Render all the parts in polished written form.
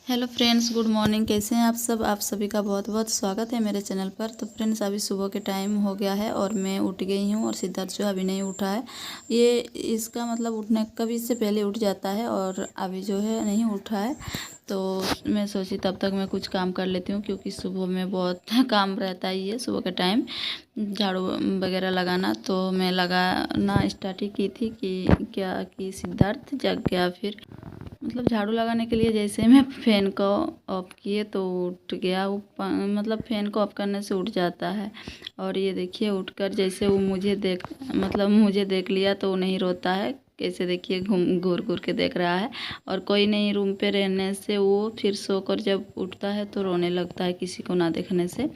Hello friends, good morning. कैसे हैं आप सब? आप सभी का बहुत बहुत स्वागत है मेरे चैनल पर। तो फ्रेंड्स, अभी सुबह के टाइम हो गया है और मैं उठ गई हूँ और सिद्धार्थ जो अभी नहीं उठा है। ये इसका मतलब उठने कभी से पहले उठ जाता है और अभी जो है नहीं उठा है। तो मैं सोची तब तक मैं कुछ काम कर लेती हूँ, क्योंकि सुबह में बहुत काम रहता ही है सुबह के टाइम, झाड़ू वगैरह लगाना। तो मैं लगाना स्टार्ट ही की थी कि सिद्धार्थ जग गया। फिर मतलब झाड़ू लगाने के लिए जैसे मैं फ़ैन को ऑफ़ किए तो उठ गया वो। मतलब फ़ैन को ऑफ़ करने से उठ जाता है। और ये देखिए, उठकर जैसे वो मुझे देख लिया तो वो नहीं रोता है। कैसे देखिए, घूर घूर के देख रहा है। और कोई नहीं रूम पे रहने से वो फिर सोकर जब उठता है तो रोने लगता है, किसी को ना देखने से।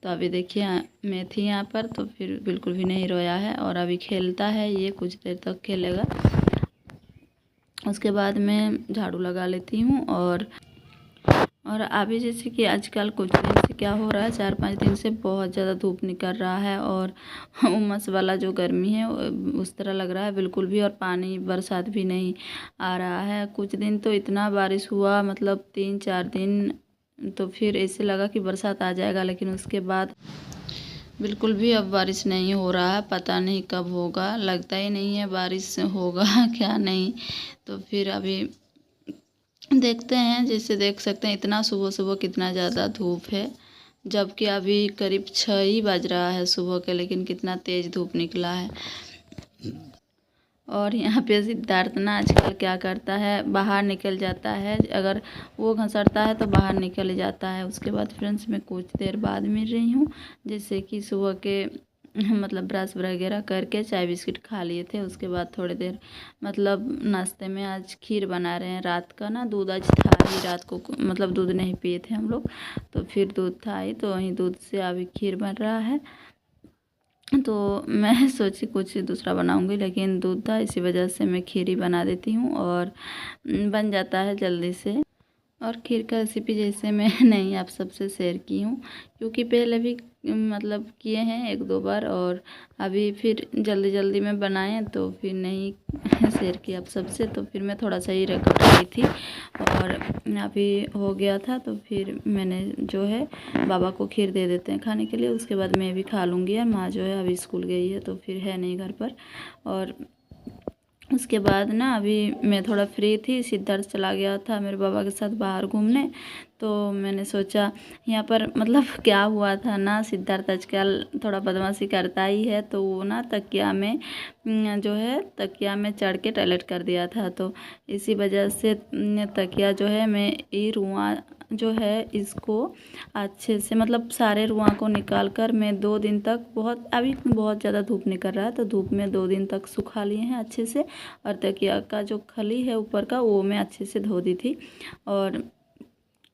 तो अभी देखिए, मैं थी यहाँ पर तो फिर बिल्कुल भी नहीं रोया है और अभी खेलता है। ये कुछ देर तक खेलेगा, उसके बाद मैं झाड़ू लगा लेती हूँ। और अभी जैसे कि आजकल कुछ दिन से क्या हो रहा है, 4-5 दिन से बहुत ज़्यादा धूप निकल रहा है और उमस वाला जो गर्मी है उस तरह लग रहा है बिल्कुल भी। और पानी बरसात भी नहीं आ रहा है। कुछ दिन तो इतना बारिश हुआ, मतलब 3-4 दिन, तो फिर ऐसे लगा कि बरसात आ जाएगा, लेकिन उसके बाद बिल्कुल भी अब बारिश नहीं हो रहा है। पता नहीं कब होगा, लगता ही नहीं है बारिश होगा क्या नहीं। तो फिर अभी देखते हैं। जैसे देख सकते हैं, इतना सुबह सुबह कितना ज़्यादा धूप है, जबकि अभी करीब 6 ही बज रहा है सुबह के, लेकिन कितना तेज़ धूप निकला है। और यहाँ पे सिद्धार्थ ना आजकल क्या करता है, बाहर निकल जाता है। अगर वो घसरता है तो बाहर निकल जाता है। उसके बाद फ्रेंड्स, मैं कुछ देर बाद मिल रही हूँ। जैसे कि सुबह के मतलब ब्रश वगैरह करके चाय बिस्किट खा लिए थे। उसके बाद थोड़ी देर मतलब नाश्ते में आज खीर बना रहे हैं। रात का ना दूध आज था ही, रात को मतलब दूध नहीं पिए थे हम लोग, तो फिर दूध था ही, तो वहीं दूध से अभी खीर बन रहा है। तो मैं सोची कुछ दूसरा बनाऊंगी, लेकिन दूध था, इसी वजह से मैं खीर ही बना देती हूँ और बन जाता है जल्दी से। और खीर का रेसिपी जैसे मैं नहीं आप सबसे शेयर की हूँ, क्योंकि पहले भी मतलब किए हैं 1-2 बार, और अभी फिर जल्दी जल्दी में बनाए तो फिर नहीं शेयर किया आप सबसे। तो फिर मैं थोड़ा सा ही रिकॉर्ड की थी और अभी हो गया था। तो फिर मैंने जो है बाबा को खीर दे देते हैं खाने के लिए। उसके बाद मैं भी खा लूँगी। और माँ जो है अभी स्कूल गई है तो फिर है नहीं घर पर। और उसके बाद ना अभी मैं थोड़ा फ्री थी, सिद्धार्थ चला गया था मेरे बाबा के साथ बाहर घूमने। तो मैंने सोचा यहाँ पर मतलब क्या हुआ था ना, सिद्धार्थ आजकल थोड़ा बदमाशी करता ही है। तो वो ना तकिया में जो है तकिया में चढ़ के टॉयलेट कर दिया था। तो इसी वजह से तकिया जो है, मैं ये रुआ जो है इसको अच्छे से मतलब सारे रुआ को निकाल कर मैं 2 दिन तक, अभी बहुत ज़्यादा धूप निकल रहा है तो धूप में 2 दिन तक सुखा लिए हैं अच्छे से। और तकिया का जो खली है ऊपर का, वो मैं अच्छे से धो दी थी। और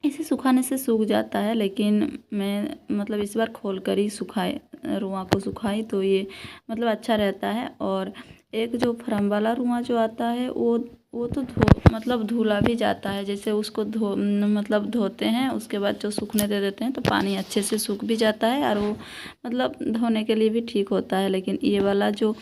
इसे सुखाने से सूख जाता है, लेकिन मैं मतलब इस बार खोल कर ही सुखाए, रुआ को सुखाई तो ये मतलब अच्छा रहता है। और एक जो फ्रम वाला रुआ जो आता है वो तो मतलब धुला भी जाता है। जैसे उसको मतलब धोते हैं, उसके बाद जो सूखने दे देते हैं तो पानी अच्छे से सूख भी जाता है और वो मतलब धोने के लिए भी ठीक होता है। लेकिन ये वाला जो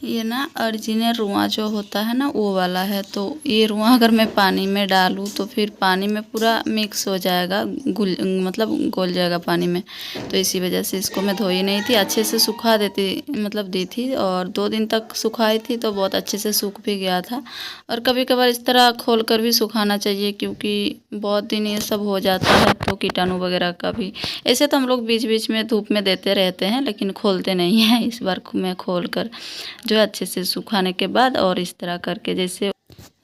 ये ना ओरिजिनल रुआ जो होता है ना, वो वाला है। तो ये रुआ अगर मैं पानी में डालूँ तो फिर पानी में पूरा मिक्स हो जाएगा, मतलब घुल जाएगा पानी में। तो इसी वजह से इसको मैं धोई नहीं थी, अच्छे से सुखा देती मतलब दी थी। और 2 दिन तक सुखाई थी तो बहुत अच्छे से सूख भी गया था। और कभी कभार इस तरह खोल कर भी सुखाना चाहिए, क्योंकि बहुत दिन ये सब हो जाता है तो कीटाणु वगैरह का भी। ऐसे तो हम लोग बीच बीच में धूप में देते रहते हैं, लेकिन खोलते नहीं हैं। इस बार मैं खोल कर जो है अच्छे से सुखाने के बाद, और इस तरह करके जैसे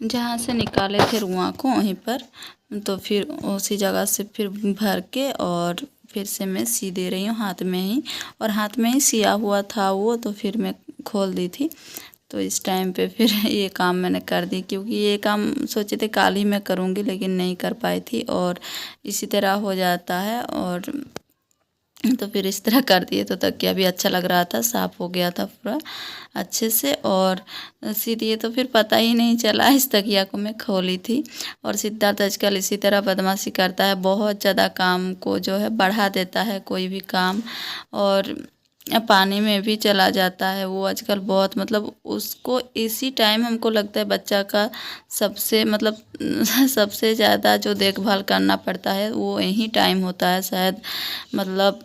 जहाँ से निकाले थे रुआ को वहीं पर, तो फिर उसी जगह से फिर भर के और फिर से मैं सी दे रही हूँ हाथ में ही। और हाथ में ही सिया हुआ था वो, तो फिर मैं खोल दी थी। तो इस टाइम पे फिर ये काम मैंने कर दी, क्योंकि ये काम सोचे थे कल ही मैं करूँगी, लेकिन नहीं कर पाई थी और इसी तरह हो जाता है। और तो फिर इस तरह कर दिए तो तकिया भी अच्छा लग रहा था, साफ़ हो गया था पूरा अच्छे से। और सी दिए तो फिर पता ही नहीं चला इस तकिया को मैं खोली थी। और सिद्धार्थ आजकल इसी तरह बदमाशी करता है, बहुत ज़्यादा काम को जो है बढ़ा देता है कोई भी काम। और पानी में भी चला जाता है। वो आजकल बहुत मतलब उसको इसी टाइम हमको लगता है बच्चा का सबसे मतलब सबसे ज़्यादा जो देखभाल करना पड़ता है वो यही टाइम होता है शायद। मतलब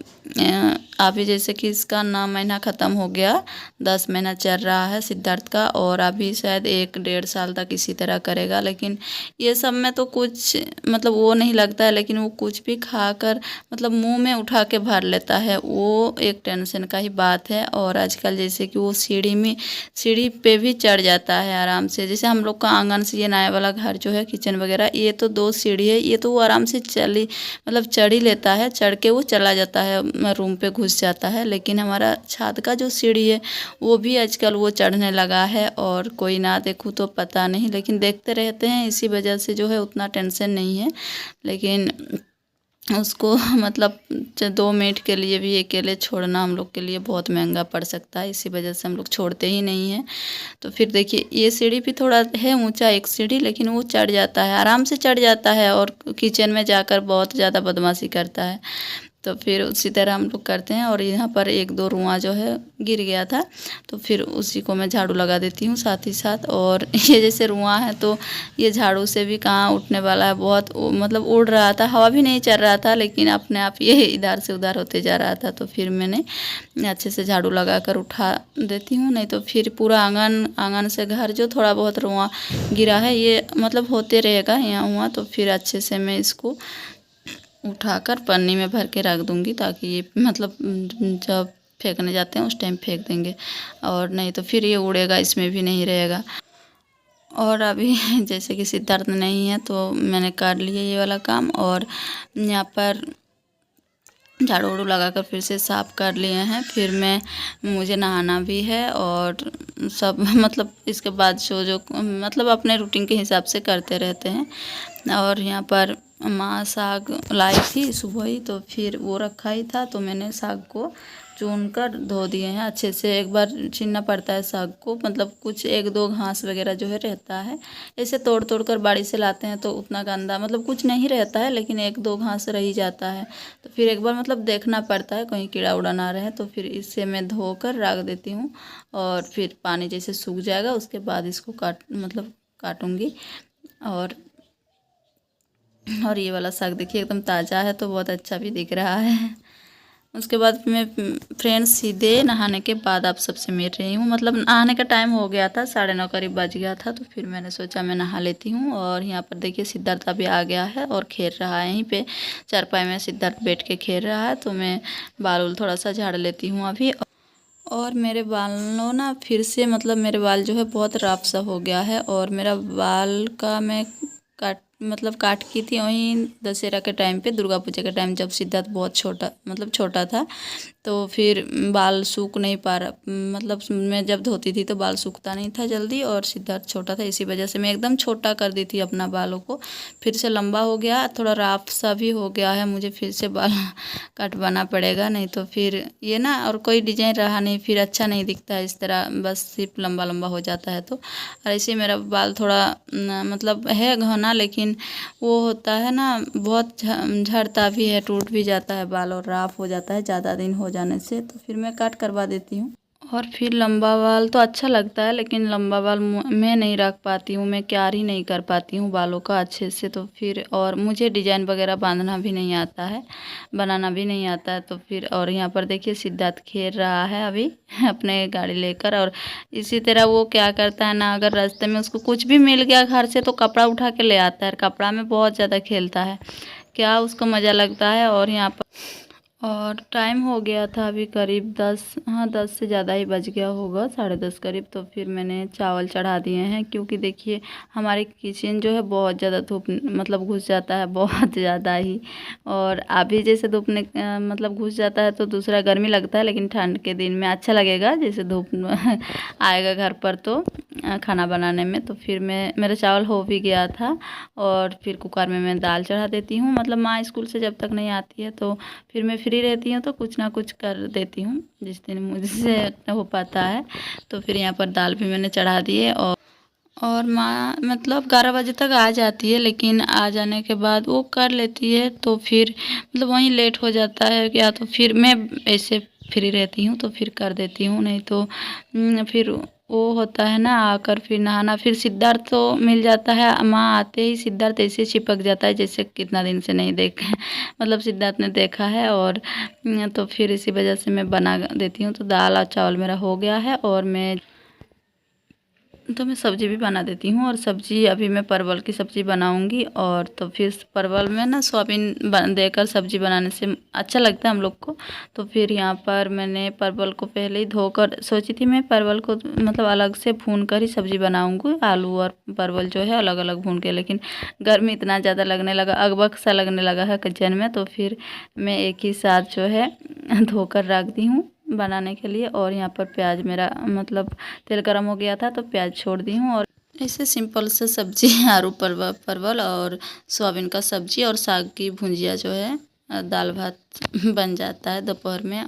अभी जैसे कि इसका 9 महीना ख़त्म हो गया, 10 महीना चल रहा है सिद्धार्थ का, और अभी शायद 1 डेढ़ साल तक इसी तरह करेगा। लेकिन ये सब में तो कुछ मतलब वो नहीं लगता है, लेकिन वो कुछ भी खाकर मतलब मुंह में उठा के भर लेता है, वो एक टेंशन का ही बात है। और आजकल जैसे कि वो सीढ़ी पे भी चढ़ जाता है आराम से। जैसे हम लोग का आंगन से ये नया वाला घर जो है किचन वगैरह, ये तो 2 सीढ़ी है, ये तो वो आराम से मतलब चढ़ ही लेता है, चढ़ के वो चला जाता है, रूम पे घुस जाता है। लेकिन हमारा छत का जो सीढ़ी है वो भी आजकल वो चढ़ने लगा है, और कोई ना देखूँ तो पता नहीं, लेकिन देखते रहते हैं, इसी वजह से जो है उतना टेंशन नहीं है। लेकिन उसको मतलब 2 मिनट के लिए भी अकेले छोड़ना हम लोग के लिए बहुत महंगा पड़ सकता है, इसी वजह से हम लोग छोड़ते ही नहीं हैं। तो फिर देखिए ये सीढ़ी भी थोड़ा है ऊंचा, एक सीढ़ी, लेकिन वो चढ़ जाता है, आराम से चढ़ जाता है, और किचन में जाकर बहुत ज़्यादा बदमाशी करता है। तो फिर उसी तरह हम लोग करते हैं। और यहाँ पर 1-2 रुआं जो है गिर गया था, तो फिर उसी को मैं झाड़ू लगा देती हूँ साथ ही साथ। और ये जैसे रुआं है तो ये झाड़ू से भी कहाँ उठने वाला है, बहुत मतलब उड़ रहा था, हवा भी नहीं चल रहा था, लेकिन अपने आप ये इधर से उधर होते जा रहा था। तो फिर मैंने अच्छे से झाड़ू लगा कर उठा देती हूँ, नहीं तो फिर पूरा आंगन से घर जो थोड़ा बहुत रुआं गिरा है ये मतलब होते रहेगा यहाँ हुआ। तो फिर अच्छे से मैं इसको उठाकर पन्नी में भर के रख दूँगी, ताकि ये मतलब जब फेंकने जाते हैं उस टाइम फेंक देंगे, और नहीं तो फिर ये उड़ेगा, इसमें भी नहीं रहेगा। और अभी जैसे कि सिद्धार्थ नहीं है तो मैंने कर लिया ये वाला काम, और यहाँ पर झाड़ू वाड़ू लगाकर फिर से साफ़ कर लिए हैं। फिर मुझे नहाना भी है, और सब मतलब इसके बाद जो मतलब अपने रूटीन के हिसाब से करते रहते हैं। और यहाँ पर माँ साग लाई थी सुबह ही, तो फिर वो रखा ही था, तो मैंने साग को चुन कर धो दिए हैं अच्छे से। एक बार छीलना पड़ता है साग को, मतलब कुछ 1-2 घास वगैरह जो है रहता है, ऐसे तोड़ तोड़ कर बाड़ी से लाते हैं तो उतना गंदा मतलब कुछ नहीं रहता है, लेकिन 1-2 घास रह ही जाता है। तो फिर एक बार मतलब देखना पड़ता है कहीं कीड़ा उड़ा ना रहे। तो फिर इससे मैं धो कर रख देती हूँ, और फिर पानी जैसे सूख जाएगा उसके बाद इसको काटूँगी। और ये वाला साग देखिए एकदम ताज़ा है, तो बहुत अच्छा भी दिख रहा है। उसके बाद मैं फ्रेंड्स सीधे नहाने के बाद आप सबसे मिल रही हूँ। मतलब नहाने का टाइम हो गया था, 9:30 करीब बज गया था, तो फिर मैंने सोचा मैं नहा लेती हूँ। और यहाँ पर देखिए सिद्धार्थ अभी आ गया है और खेल रहा है, यहीं पे चारपाई में सिद्धार्थ बैठ के खेल रहा है। तो मैं बाल थोड़ा सा झाड़ लेती हूँ अभी। और मेरे बालों ना फिर से मतलब मेरे बाल जो है बहुत रफ सा हो गया है, और मेरा बाल का मैं काट की थी वहीं दशहरा के टाइम पे, दुर्गा पूजा के टाइम, जब सिद्धार्थ बहुत छोटा था। तो फिर बाल सूख नहीं पा रहा, मतलब मैं जब धोती थी तो बाल सूखता नहीं था जल्दी, और सिद्धार्थ छोटा था, इसी वजह से मैं एकदम छोटा कर दी थी अपना बालों को। फिर से लंबा हो गया, थोड़ा राफ सा भी हो गया है, मुझे फिर से बाल कटवाना पड़ेगा, नहीं तो फिर ये ना और कोई डिजाइन रहा नहीं, फिर अच्छा नहीं दिखता है इस तरह, बस सिर्फ लंबा लंबा हो जाता है। तो और ऐसे मेरा बाल थोड़ा मतलब है घना, लेकिन वो होता है ना बहुत झड़ता भी है, टूट भी जाता है बाल, और राफ हो जाता है ज़्यादा दिन हो जाने से। तो फिर मैं काट करवा देती हूँ। और फिर लंबा बाल तो अच्छा लगता है, लेकिन लंबा बाल मैं नहीं रख पाती हूँ, मैं क्यारी नहीं कर पाती हूँ बालों का अच्छे से। तो फिर और मुझे डिजाइन वगैरह बांधना भी नहीं आता है, बनाना भी नहीं आता है। तो फिर और यहाँ पर देखिए सिद्धार्थ खेल रहा है अभी अपने गाड़ी लेकर। और इसी तरह वो क्या करता है ना, अगर रास्ते में उसको कुछ भी मिल गया घर से तो कपड़ा उठा के ले आता है, कपड़ा में बहुत ज़्यादा खेलता है, क्या उसको मज़ा लगता है। और यहाँ पर और टाइम हो गया था अभी करीब 10 से ज़्यादा ही बज गया होगा, 10:30 करीब। तो फिर मैंने चावल चढ़ा दिए हैं, क्योंकि देखिए हमारे किचन जो है बहुत ज़्यादा धूप मतलब घुस जाता है, बहुत ज़्यादा ही। और अभी जैसे धूप मतलब घुस जाता है तो दूसरा गर्मी लगता है, लेकिन ठंड के दिन में अच्छा लगेगा जैसे धूप आएगा घर पर तो खाना बनाने में। तो फिर मेरा चावल हो भी गया था, और फिर कुकर में मैं दाल चढ़ा देती हूँ। मतलब माँ स्कूल से जब तक नहीं आती है तो फिर मैं फ्री रहती हूँ, तो कुछ ना कुछ कर देती हूँ जिस दिन मुझसे हो पाता है। तो फिर यहाँ पर दाल भी मैंने चढ़ा दी है, और माँ मतलब 11 बजे तक आ जाती है, लेकिन आ जाने के बाद वो कर लेती है, तो फिर मतलब वहीं लेट हो जाता है। या तो फिर मैं ऐसे फ्री रहती हूँ तो फिर कर देती हूँ, नहीं तो फिर वो होता है ना आकर फिर नहाना। फिर सिद्धार्थ तो मिल जाता है, माँ आते ही सिद्धार्थ ऐसे चिपक जाता है जैसे कितना दिन से नहीं देखे मतलब सिद्धार्थ ने देखा है। और तो फिर इसी वजह से मैं बना देती हूँ। तो दाल और चावल मेरा हो गया है और मैं सब्ज़ी भी बना देती हूँ। और सब्ज़ी अभी मैं परवल की सब्ज़ी बनाऊँगी। और तो फिर परवल में ना सोयाबीन देकर सब्ज़ी बनाने से अच्छा लगता है हम लोग को। तो फिर यहाँ पर मैंने परवल को पहले ही धोकर सोची थी, मैं परवल को मतलब अलग से भून कर ही सब्ज़ी बनाऊँगी, आलू और परवल जो है अलग अलग भून के। लेकिन गर्मी इतना ज़्यादा लगने लगा, अगबक सा लगने लगा है किचन में, तो फिर मैं एक ही साथ जो है धोकर रख दी हूँ बनाने के लिए। और यहाँ पर प्याज मेरा मतलब तेल गरम हो गया था तो प्याज छोड़ दी हूँ। और ऐसे सिंपल से सब्जी आलू परवल और सोयाबीन का सब्जी और साग की भुंजिया जो है दाल भात बन जाता है दोपहर में।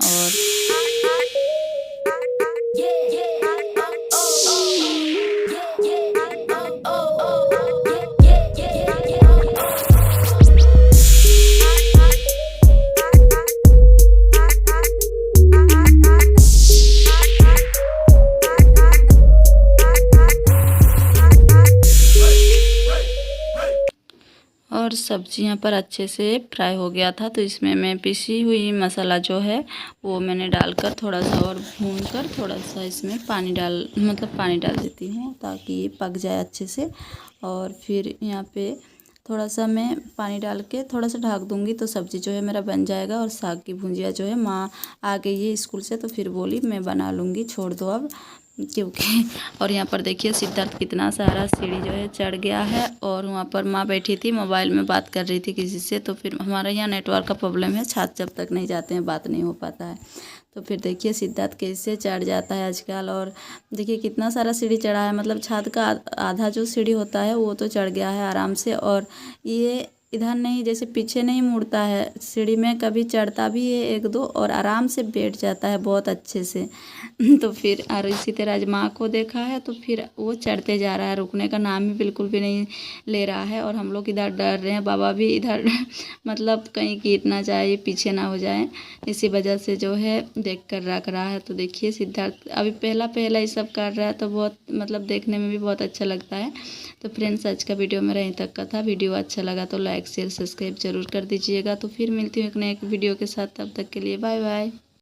और सब्ज़ी यहाँ पर अच्छे से फ्राई हो गया था, तो इसमें मैं पिसी हुई मसाला जो है वो मैंने डालकर थोड़ा सा और भून कर थोड़ा सा इसमें पानी डाल देती हूँ ताकि ये पक जाए अच्छे से। और फिर यहाँ पे थोड़ा सा मैं पानी डाल के थोड़ा सा ढक दूँगी तो सब्ज़ी जो है मेरा बन जाएगा। और साग की भुंजिया जो है माँ आ गई है स्कूल से तो फिर बोली मैं बना लूँगी, छोड़ दो अब क्योंकि। और यहाँ पर देखिए सिद्धार्थ कितना सारा सीढ़ी जो है चढ़ गया है। और वहाँ पर माँ बैठी थी मोबाइल में बात कर रही थी किसी से। तो फिर हमारे यहाँ नेटवर्क का प्रॉब्लम है, छत जब तक नहीं जाते हैं बात नहीं हो पाता है। तो फिर देखिए सिद्धार्थ कैसे चढ़ जाता है आजकल। और देखिए कितना सारा सीढ़ी चढ़ा है, मतलब छत का आधा जो सीढ़ी होता है वो तो चढ़ गया है आराम से। और ये इधर नहीं, जैसे पीछे नहीं मुड़ता है सीढ़ी में, कभी चढ़ता भी है एक दो और आराम से बैठ जाता है बहुत अच्छे से तो फिर और इसी तरह आज माँ को देखा है तो फिर वो चढ़ते जा रहा है, रुकने का नाम ही बिल्कुल भी नहीं ले रहा है। और हम लोग इधर डर रहे हैं, बाबा भी इधर मतलब कहीं गिर ना जाए, पीछे ना हो जाए, इसी वजह से जो है देख कर रख रहा है। तो देखिए सिद्धार्थ अभी पहला ये सब कर रहा है तो बहुत मतलब देखने में भी बहुत अच्छा लगता है। तो फ्रेंड्स आज का वीडियो मेरा यहीं तक का था। वीडियो अच्छा लगा तो लाइक शेयर सब्सक्राइब जरूर कर दीजिएगा। तो फिर मिलती हूँ एक नए वीडियो के साथ, तब तक के लिए बाय बाय।